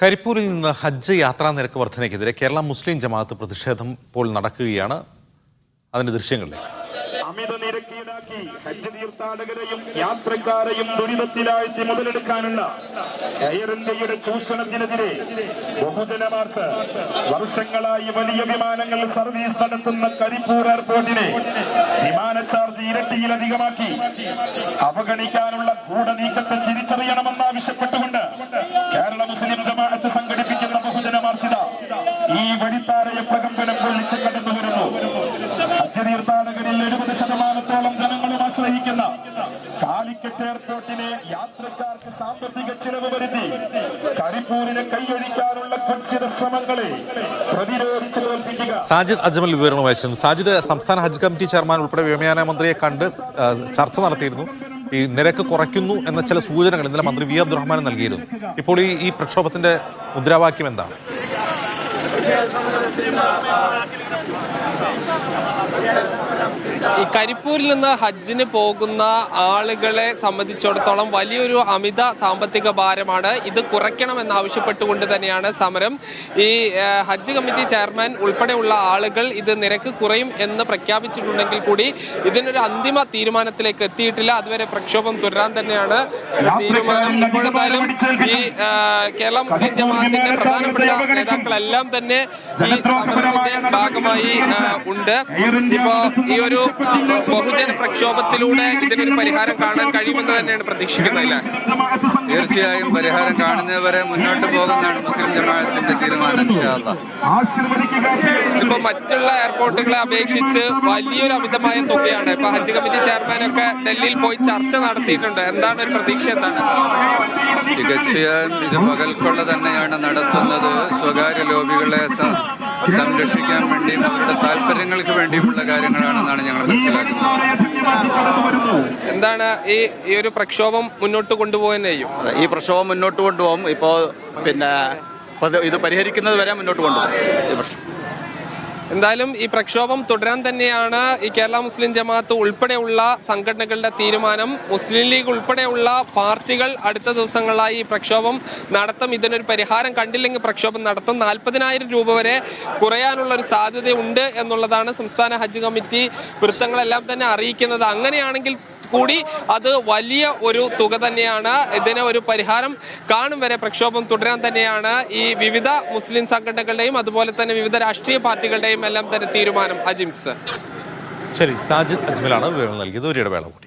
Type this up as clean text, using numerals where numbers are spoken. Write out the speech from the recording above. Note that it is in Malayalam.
കരിപ്പൂരിൽ നിന്ന് ഹജ്ജ് യാത്രാ നിരക്ക് വർധനയ്ക്കെതിരെ കേരള മുസ്ലിം ജമാഅത്ത് പ്രതിഷേധം ഇപ്പോൾ നടക്കുകയാണ്. അതിന്റെ ദൃശ്യങ്ങളിലേക്ക്. അമിത നിരക്ക് ഈടാക്കി ഹജ്ജ് തീർത്ഥാടകരെയും യാത്രക്കാരെയും ദുരിതത്തിലാഴ്ത്തി മുതലെടുക്കാനുള്ള എയർ ഇന്ത്യയുടെ ചൂഷണത്തിനെതിരെ ബഹുജന മാർച്ച്. വർഷങ്ങളായി വലിയ വിമാനങ്ങൾ സർവീസ് നടത്തുന്ന കരിപ്പൂർ എയർപോർട്ടിനെ വിമാന ചാർജ് ഇരട്ടിയിലധികമാക്കി അവഗണിക്കാനുള്ള ഗൂഢനീക്കത്തെ തിരിച്ചറിയണമെന്നാവശ്യപ്പെട്ടുകൊണ്ട് കേരള മുസ്ലിം ജമാഅത്ത് സംഘടിപ്പിക്കുന്ന ബഹുജന മാർച്ച് ഈ വഴിത്താരയെ പ്രകമ്പനം കൊള്ളിച്ച് കടന്നു വരുന്നു. ഹജ്ജ് തീർത്ഥാടകരിൽ 70% ജനങ്ങളും ആശ്രയിക്കുന്ന കാലിക്കറ്റ് എയർപോർട്ടിലെ യാത്രക്കാർക്ക് സാമ്പത്തിക ചിലവ് വരുത്തി കരിപ്പൂരിനെ കൈയൊഴിക്കാനുള്ള കുത്സിത ശ്രമങ്ങളെ പ്രതിരോധിച്ചു തോൽപ്പിക്കുക. സാജിദ് അജ്മൽ വിവരണമായി. സാജിദ്, സംസ്ഥാന ഹജ്ജ് കമ്മിറ്റി ചെയർമാൻ ഉൾപ്പെടെ വ്യോമയാന മന്ത്രിയെ കണ്ട് ചർച്ച നടത്തിയിരുന്നു. ഈ നിരക്ക് കുറയ്ക്കുന്നു എന്ന ചില സൂചനകൾ ഇന്നലെ മന്ത്രി വി അബ്ദുറഹ്മാൻ നൽകിയിരുന്നു. ഇപ്പോൾ ഈ പ്രക്ഷോഭത്തിന്റെ മുദ്രാവാക്യം എന്താണ്? ഈ കരിപ്പൂരിൽ നിന്ന് ഹജ്ജിന് പോകുന്ന ആളുകളെ സംബന്ധിച്ചിടത്തോളം വലിയൊരു അമിത സാമ്പത്തിക ഭാരമാണ്. ഇത് കുറയ്ക്കണമെന്നാവശ്യപ്പെട്ടുകൊണ്ട് തന്നെയാണ് സമരം. ഈ ഹജ്ജ് കമ്മിറ്റി ചെയർമാൻ ഉൾപ്പെടെയുള്ള ആളുകൾ ഇത് നിരക്ക് കുറയും എന്ന് പ്രഖ്യാപിച്ചിട്ടുണ്ടെങ്കിൽ കൂടി ഇതിനൊരു അന്തിമ തീരുമാനത്തിലേക്ക് എത്തിയിട്ടില്ല. അതുവരെ പ്രക്ഷോഭം തുടരാൻ തന്നെയാണ് തീരുമാനം. ഇപ്പോഴെന്തായാലും ഈ കേരള മുസ്ലിം ജമാഅത്തിന്റെ പ്രധാനപ്പെട്ട നേതാക്കളെല്ലാം തന്നെ ഈ സമരത്തിന്റെ ഭാഗമായി ഉണ്ട്. ഇപ്പോ ഈ ഒരു ബഹുജന പ്രക്ഷോഭത്തിലൂടെ ഇതിനൊരു പരിഹാരം കാണാൻ കഴിയുമെന്ന് തന്നെയാണ് പ്രതീക്ഷിക്കുന്നത്. തീർച്ചയായും പരിഹാരം കാണുന്നവരെ മുന്നോട്ട് പോകുന്നതാണ് മുസ്ലിം ജമാഅത്തിന്റെ തീരുമാനം. ഇപ്പൊ മറ്റുള്ള എയർപോർട്ടുകളെ അപേക്ഷിച്ച് വലിയൊരു അമിതമായ തുകയാണ്. ഇപ്പൊ ഹജ്ജ് കമ്മിറ്റി ചെയർമാനൊക്കെ ഡൽഹിയിൽ പോയി ചർച്ച നടത്തിയിട്ടുണ്ട്. എന്താണ് ഒരു പ്രതീക്ഷ? എന്താണ്? തീർച്ചയായും ഇത് പകൽക്കൊള്ള തന്നെയാണ് നടത്തുന്നത്. സ്വകാര്യ ലോബികളെ സംരക്ഷിക്കാൻ വേണ്ടിയും അവരുടെ താല്പര്യങ്ങൾക്ക് വേണ്ടിയുമുള്ള കാര്യങ്ങളാണെന്നാണ് ഞങ്ങൾ മനസ്സിലാക്കുന്നത്. എന്താണ് ഈ ഒരു പ്രക്ഷോഭം മുന്നോട്ട് കൊണ്ടുപോകാൻ കഴിയും? ഈ പ്രക്ഷോഭം മുന്നോട്ട് കൊണ്ടുപോകും. ഇപ്പോൾ ഇത് പരിഹരിക്കുന്നത് വരെ മുന്നോട്ട് കൊണ്ടുപോകും ഈ പ്രശ്നം. എന്തായാലും ഈ പ്രക്ഷോഭം തുടരാൻ തന്നെയാണ് ഈ കേരള മുസ്ലിം ജമാഅത്ത് ഉൾപ്പെടെയുള്ള സംഘടനകളുടെ തീരുമാനം. മുസ്ലിം ലീഗ് ഉൾപ്പെടെയുള്ള പാർട്ടികൾ അടുത്ത ദിവസങ്ങളായി ഈ പ്രക്ഷോഭം നടത്തും. ഇതിനൊരു പരിഹാരം കണ്ടില്ലെങ്കിൽ പ്രക്ഷോഭം നടത്തും. 40,000 രൂപ വരെ കുറയാനുള്ള ഒരു സാധ്യതയുണ്ട് എന്നുള്ളതാണ് സംസ്ഥാന ഹജ്ജ് കമ്മിറ്റി വൃത്തങ്ങളെല്ലാം തന്നെ അറിയിക്കുന്നത്. അങ്ങനെയാണെങ്കിൽ കൂടി അത് വലിയ ഒരു തുക തന്നെയാണ്. ഇതിന് ഒരു പരിഹാരം കാണും വരെ പ്രക്ഷോഭം തുടരാൻ തന്നെയാണ് ഈ വിവിധ മുസ്ലിം സംഘടനകളുടെയും അതുപോലെ തന്നെ വിവിധ രാഷ്ട്രീയ പാർട്ടികളുടെയും എല്ലാം തന്നെ തീരുമാനം. അജിംസ്. ശരി, സാജിദ് അജ്മലാണ് വിവരം നൽകിയത്. ഒരു ഇടവേള കൂടി.